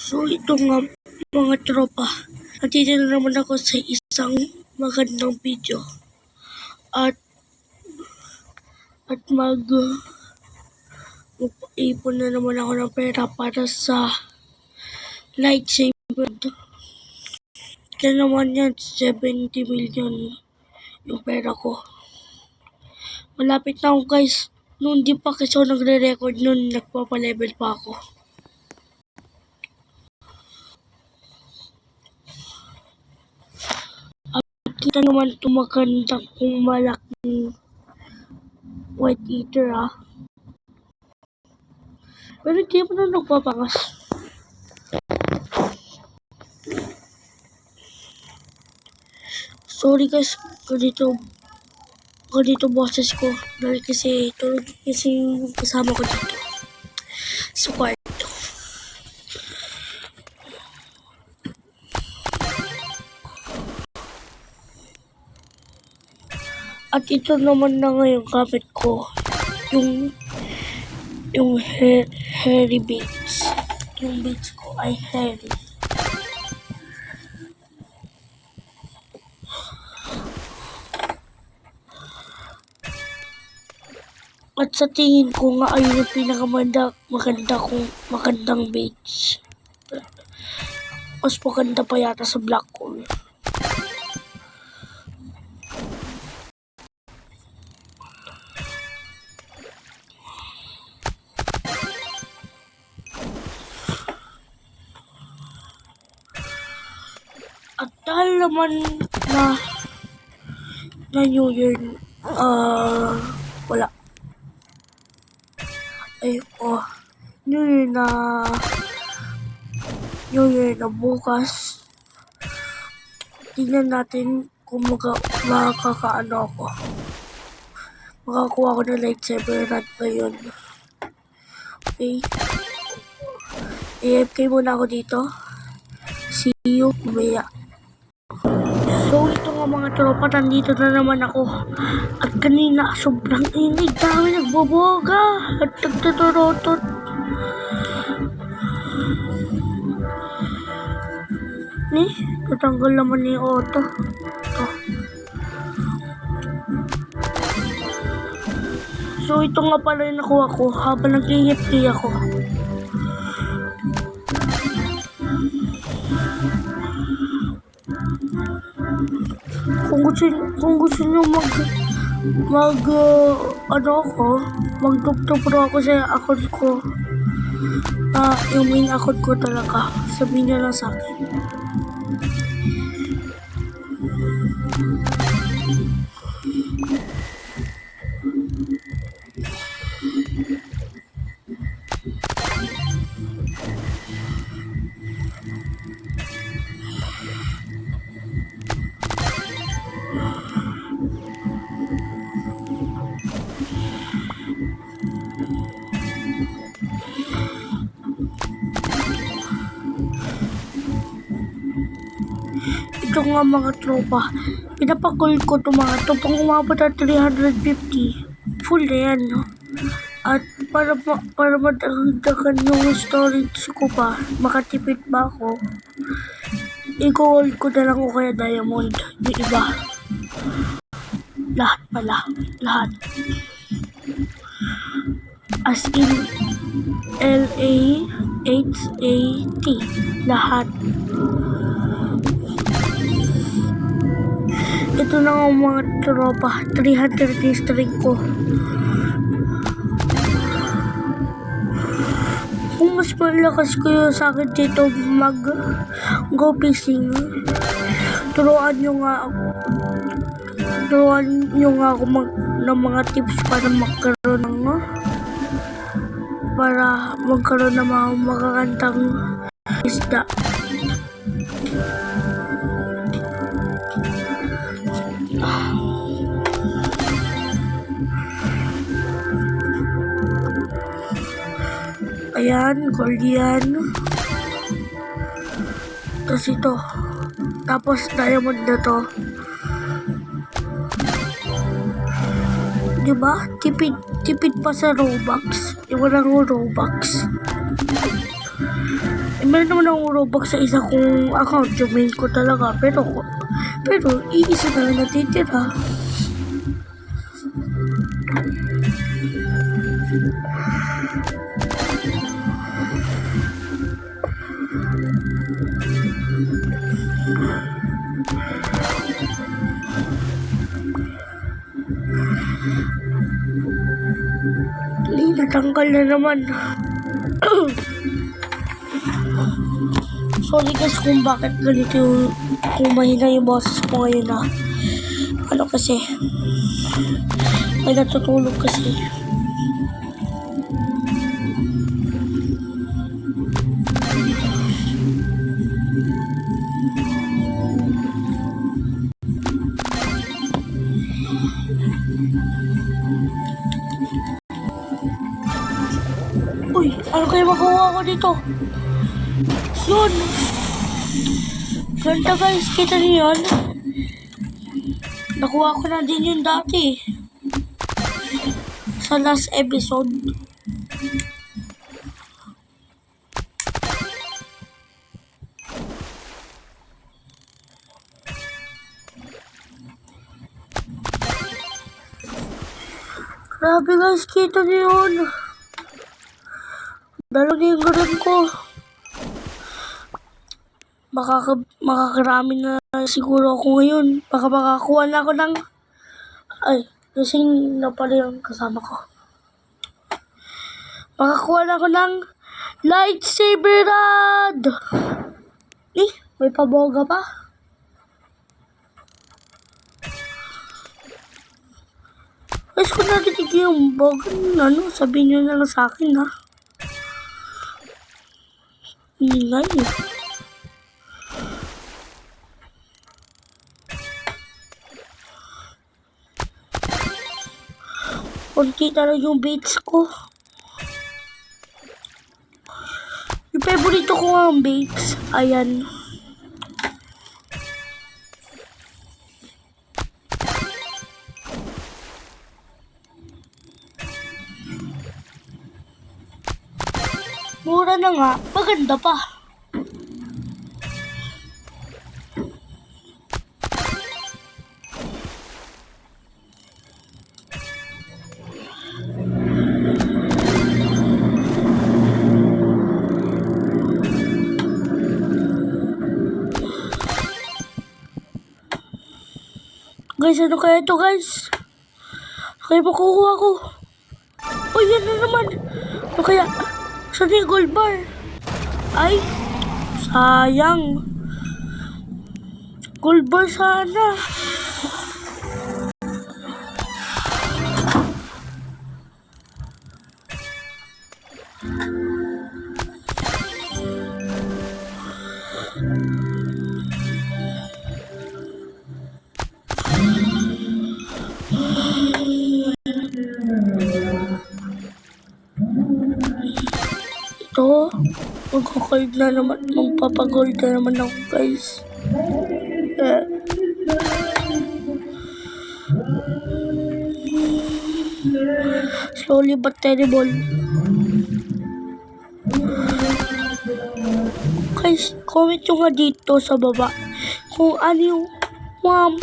So ito nga mga tropa, nandito na naman ako sa isang magandang video at mag-ipon na naman ako ng pera para sa lightsaber. Kaya naman yan, 70 million yung pera ko. Malapit na ako guys. Noon di pa kasi ako nagre-record, noon nagpapalevel pa ako. Kita naman tumakanda kung malaking white eater Pero hindi mo na nagpapangas. Sorry guys, ganito boses ko. Dahil kasi tulog kasi yung kasama ko dito sa kwarto. At ito naman na ngayon kapit ko, yung hairy beats. Yung beats ko ay hairy. At sa tingin ko nga ayun yung magandang beats. Mas maganda pa yata sa black hole. At dahil naman na New Year, wala. New Year na bukas. Tingnan natin kung makakakuha ko ng lightsaber rod ngayon. Okay. AFK muna ako dito. See you mamaya. So ito nga mga tropa, nandito na naman ako. At kanina sobrang init, dami nagboboga at nagtuturotot. Tatanggal naman ni auto. So ito nga pala yung nakuha ko habang nag-AFK ako. Kung gusto nyo magdugtog ako sa account ko, yung main account ko talaga, sabihin nyo lang sa akin. Ito nga mga tropa, pinapag-gold ko ito mga ito pang umabot na 350. Full na yan, no? At para madagdagan yung storage ko pa, makatipid pa ako, i-gold ko na lang o kaya diamond. Yung iba, lahat. As in, LAHAT, lahat. Ito na nga mga tropa, 300 string ko. Kung mas malakas ko yun sa akin dito mag-go fishing, turuan nyo nga ako ng mga tips para magkaroon ng mga magagandang isda. Ayan, gold yan. Tapos ito. Tapos diamond na to. Diba? Tipid pa sa Robux. Walang Robux. Meron naman akong Robux sa isa kong account, yung main ko talaga. Pero iisa na lang natitira. Natanggal na naman. Sorry guys kung bakit ganito kung mahina yung boses ko ngayon na. Ano kasi, may natutulog kasi. Uy, ano kaya magawa ko dito? Yun! Ganda guys, kita niyo yun? Nakuha ko na din yun dati. Sa last episode. Grabe guys, kita niyo yun? Dalawa yung ganun ko. Makakarami na siguro ako ngayon. Baka makakuha na ako ng... Ay, lasing na pala yung kasama ko. Makakuha na ako ng lightsaber rod! May paboga pa? Guys, kung narinig yung boga, sabihin nyo na lang sa akin ha. Ingay. Kunti na lang yung baits ko. Yung favorito ko ang baits. Ayan. Mura na nga, maganda pa. Guys, ano kaya ito guys? Kaya makukuha ko. Uy, yan na naman. Ano kaya? Saan yung gold bar? Ay, sayang. Gold bar sana. Ito, magkakold na naman, magpapagold na naman ako guys. Slowly but terrible. Guys, comment nyo nga dito sa baba kung ano yung wam.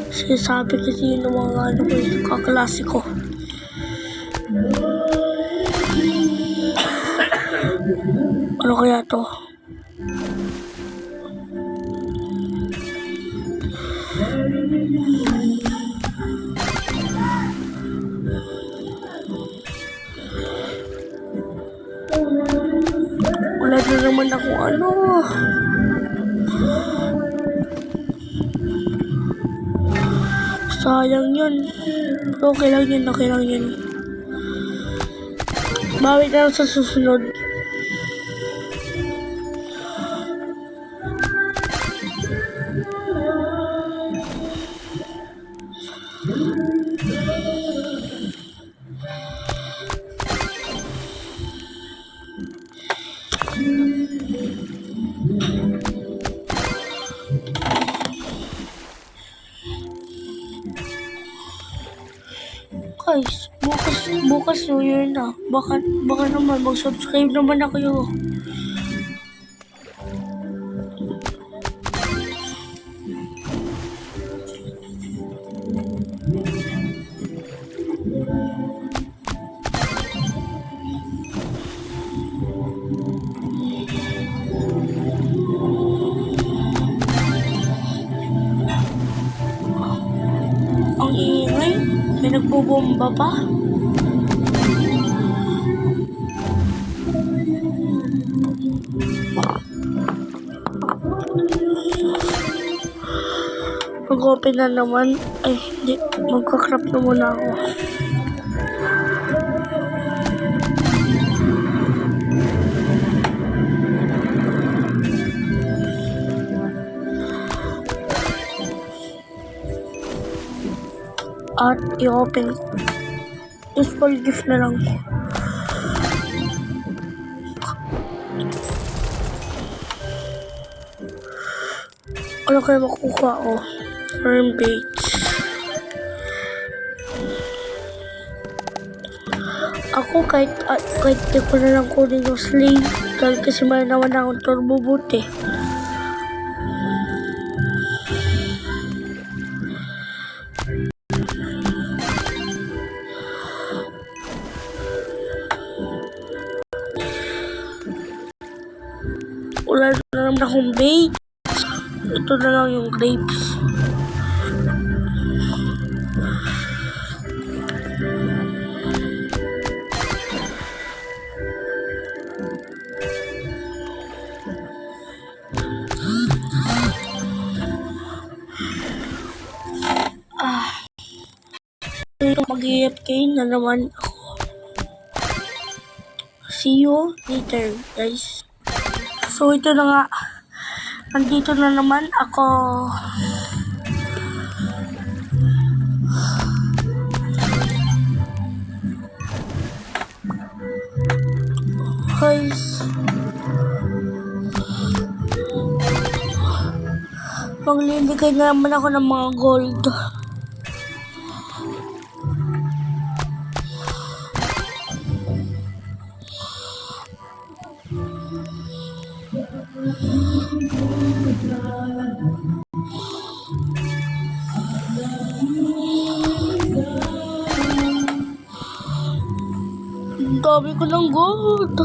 Sinasabi kasi yung mga kaklase ko. Ano kaya to? Wala na naman ako ano. Sayang yun. Pero okay lang yun. Bawi na lang sa susunod. Guys, Bukas New Year na. Baka naman mag-subscribe naman na kayo. Ang ingay. May nagbobomba pa. Mag-open na naman. Ay, hindi. Magka-crop na muna ako. At i-open ko. Small gift na lang. Ano kaya makukuha ko? Firm baits. Ako kahit di ko na lang kunin yung slave. Dahil kasi may naman akong turbo boot eh. Wala na naman akong bait. Ito na lang yung grapes. Mag-AFK na naman ako. See you later, guys. So, ito na nga. Nandito na naman ako. Guys. Magliligay na naman ako ng mga gold. Ang dami ko ng gold.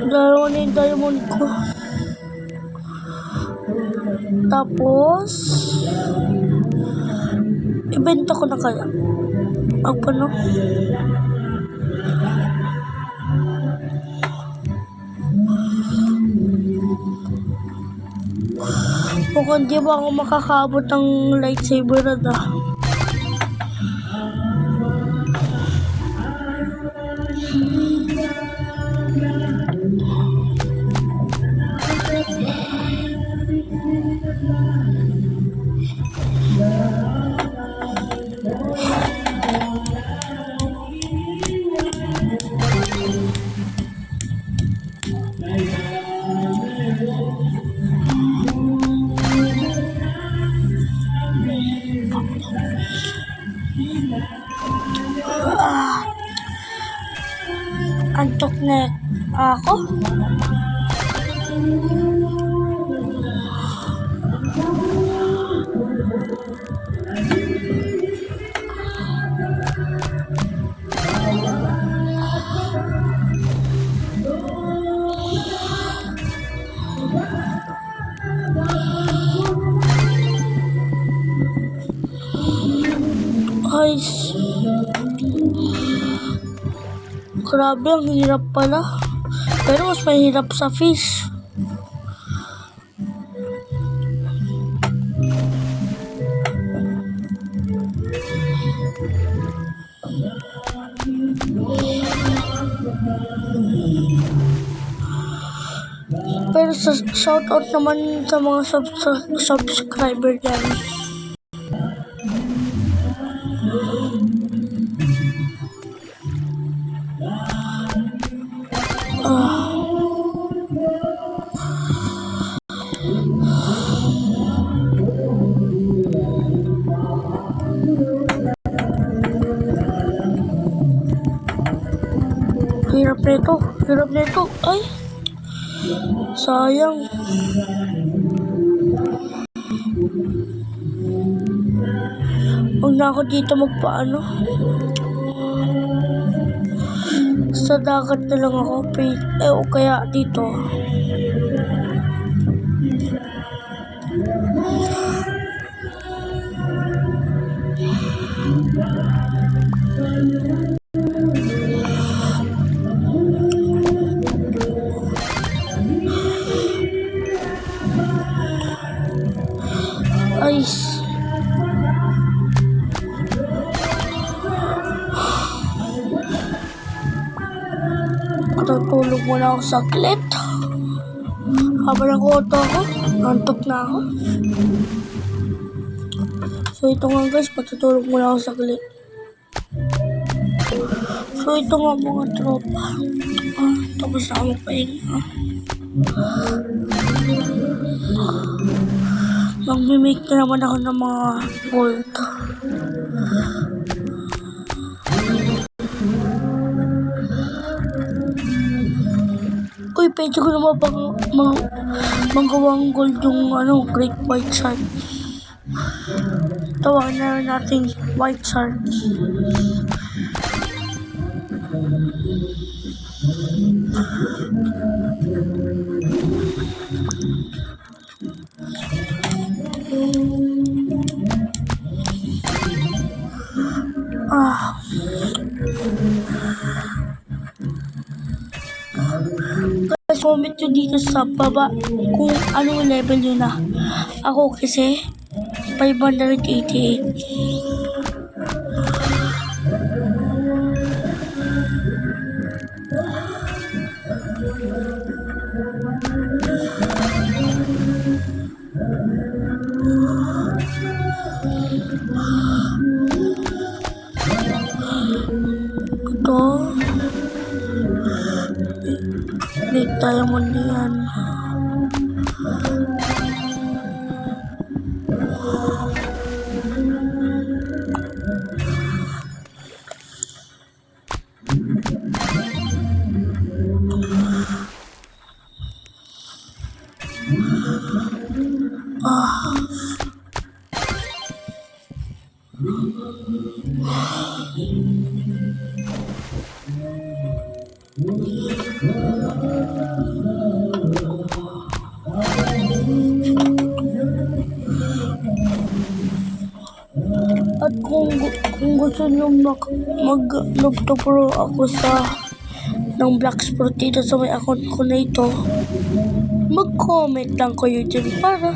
Dalawa na yung diamond ko. Tapos ibenta ko na kaya. Ano? Mukhang di ba ako makakaabot ng lightsaber na. Antok na ako. Guys, grabe, ang hirap pala. Pero mas mahirap sa fish. Pero shoutout naman sa mga subscriber dyan. Hirap na ito. Hirap na ito. Ay! Sayang. Huwag na ako dito magpaano. Sa dagat na lang ako. O kaya dito. Ay. Tutulog muna ako saglit. Habang nag-auto ako, nantok na ako. So ito nga guys, patutulog muna ako saglit. So ito nga mga tropa. Tapos na ako magpahinga. Mag-make na naman ako ng mga gold. Uy, pwede ko naman bang manggawang gold yung great white shark. Tawagan na natin white shark. Guys, comment nyo dito sa baba kung anong level nyo na. Ako kasi 588. Ito Late diamond yan. At kung gusto nyo mag-pro ako ng Blacksport dito sa may account ko na ito, mag-comment lang kayo dyan para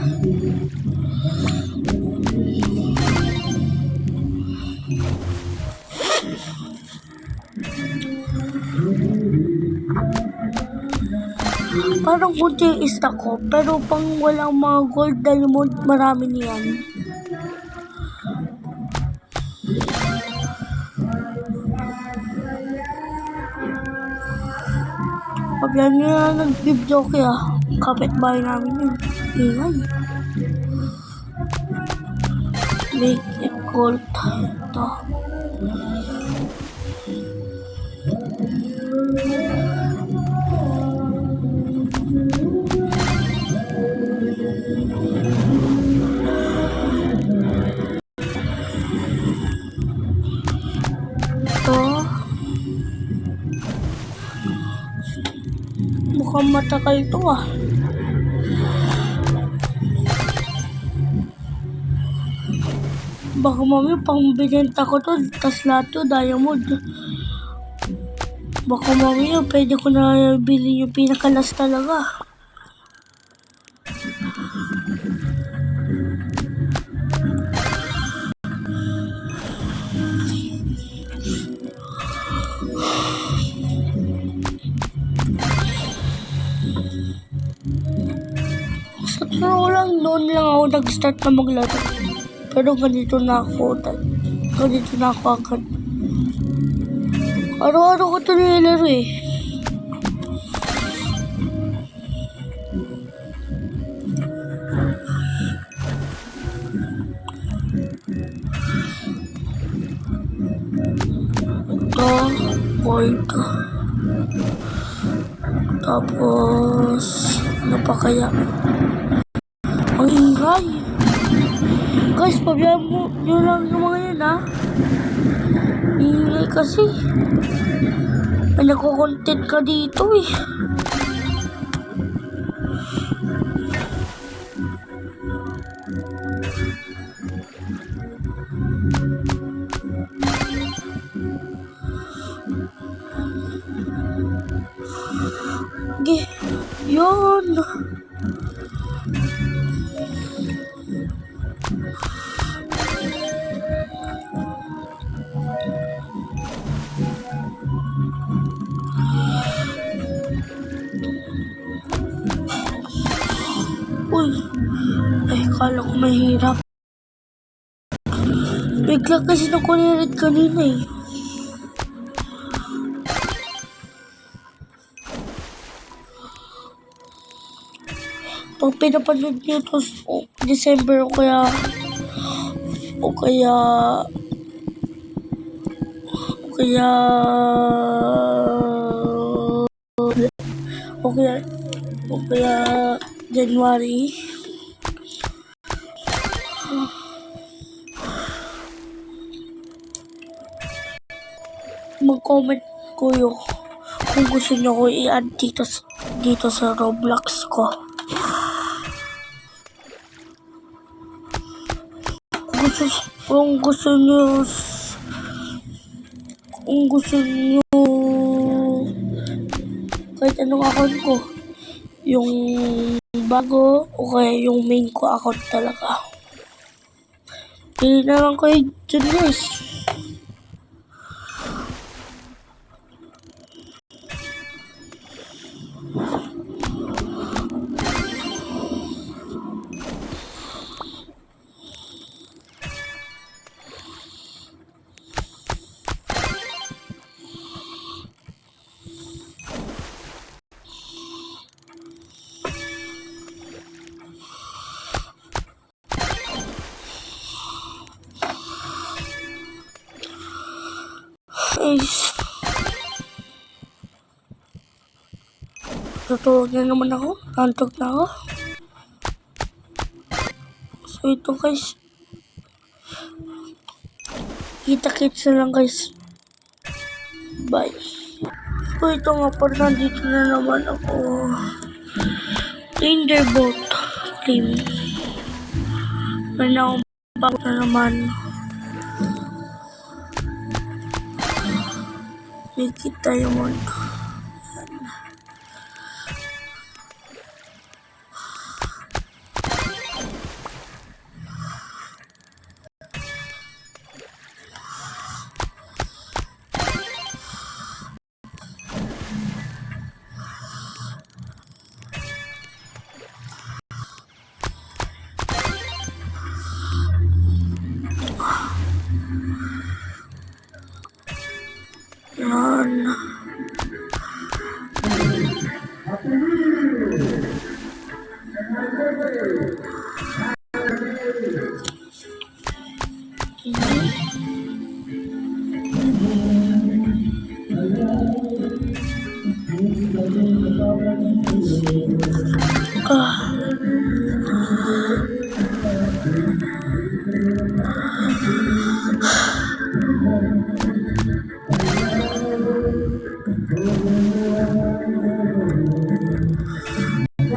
parang kunti yung stock ko, pero pang walang mga gold diamond, marami niyan. Pag yan nga nag-video kaya, kapitbahay namin yun. Ingay. Make it gold. Ito. Mukhang matakal ito ah. Baka mami pang binenta ko to, tas lahat to diamond. Baka mami pwede ko na bilhin yung pinakalas talaga. Pero noon lang ako nag-start na maglaro. Pero ganito na ako agad. Araw-araw ko ito nilalaro eh. Ito, gold. Tapos, ano pa kaya? Ang ingay. Guys, pabayaan mo nyo lang yung mga yan, ha? Ingay kasi. Ay, nagko-content ka dito, eh. Yun. Uy. Ay, kala ko mahirap. Bigla kasi nakulirit kanina, eh. Pag pinapanood niyo ito December o kaya o kaya January, mag-comment kayo kung gusto niyo ko i-add dito sa Roblox ko. Kung gusto niyo kahit anong account ko, yung bago o kaya yung main ko account talaga. Pili na lang kayo dyan, guys. Guys, tutulog na naman ako. Antok na ako. So ito, guys. Kita-kits na lang, guys. Bye. So ito nga, parang nandito na naman ako. Thunderbolt team. Meron akong bago na naman. Kita yung mundo. Yan.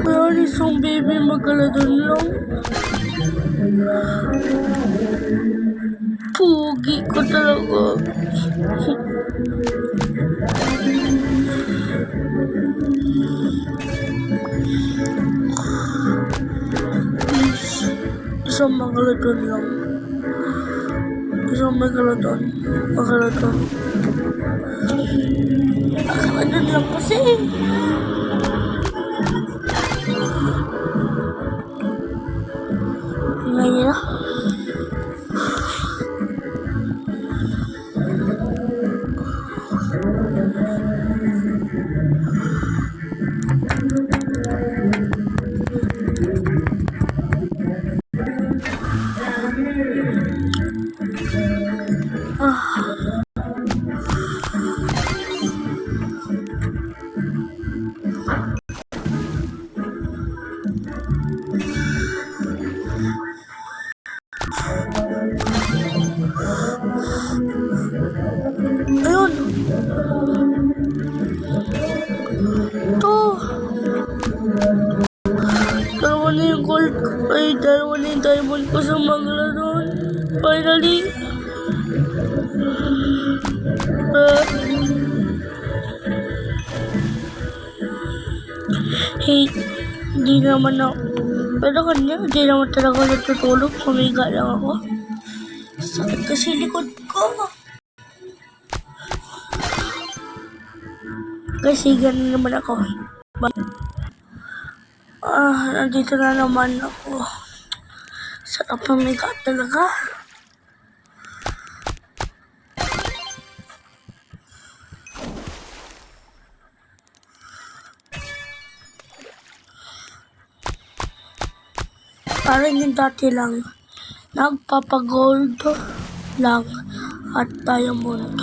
Kaya isang baby magaladon lang. Pugi ko talaga. Isang magaladon lang. Isang magaladon. Magaladon lang kasi. Ngayon. Ay, dalawa na yung diamond ko sa Magladon. Finally. Hey, di naman ako. Pero kanya, di naman talaga natutulog. Humiga lang ako. Sakit kasi likod ko. Kasi ganun naman ako. Nandito na naman ako. Sarap humiga talaga. Parang yung dati lang, nagpapagold lang at diamond.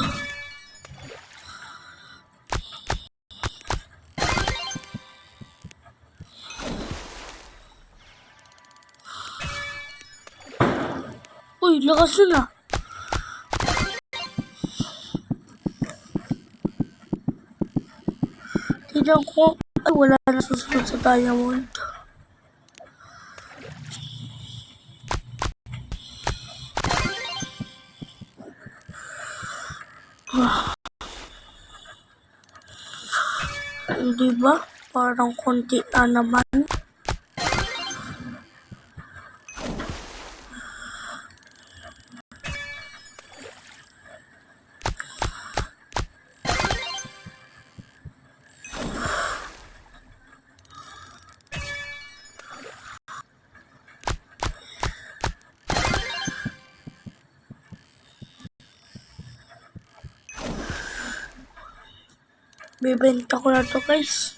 Uy, lakas yun ah. Tignan ko, ay wala na susunod sa diamond. Hindi ba? Parang konti na naman. Bibenta ko na to guys.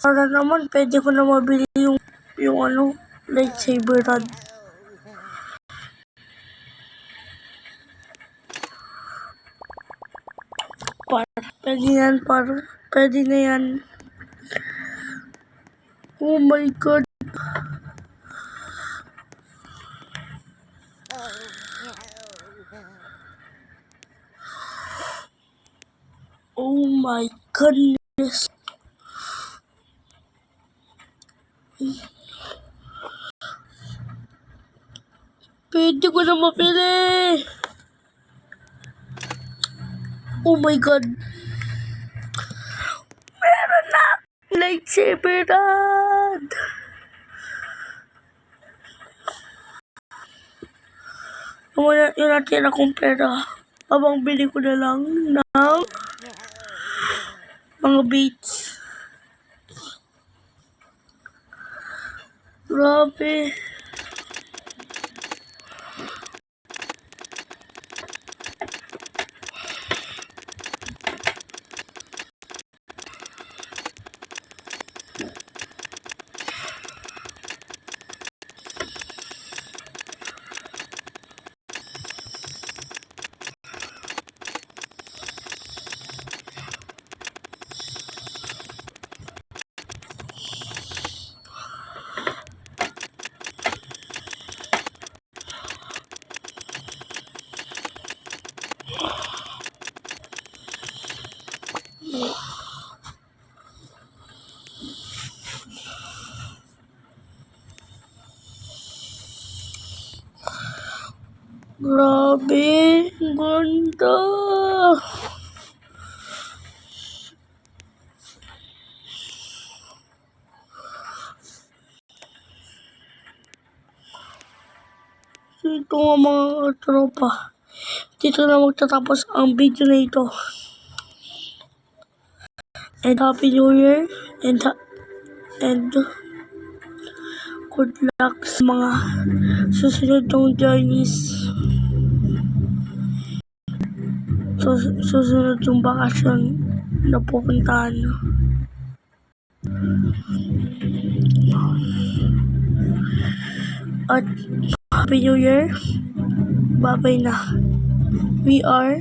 Para naman pwede ko na mabili yung ano, lightsaber rod. Pwede na yan. Oh my god. Oh my goodness. Pwede ko na mapili. Oh my god. Meron na lightsaber rod. Yung natin akong pera. Abang bili ko na lang ng mga beats. Grabe. Grabe, ganda. Ito nga mga tropa. Dito na magtatapos ang video na ito. And Happy New Year. And good luck sa mga susunod ng journeys. Susunod yung bakasyon na pupuntahan. At Happy New Year. Bye-bye na. We are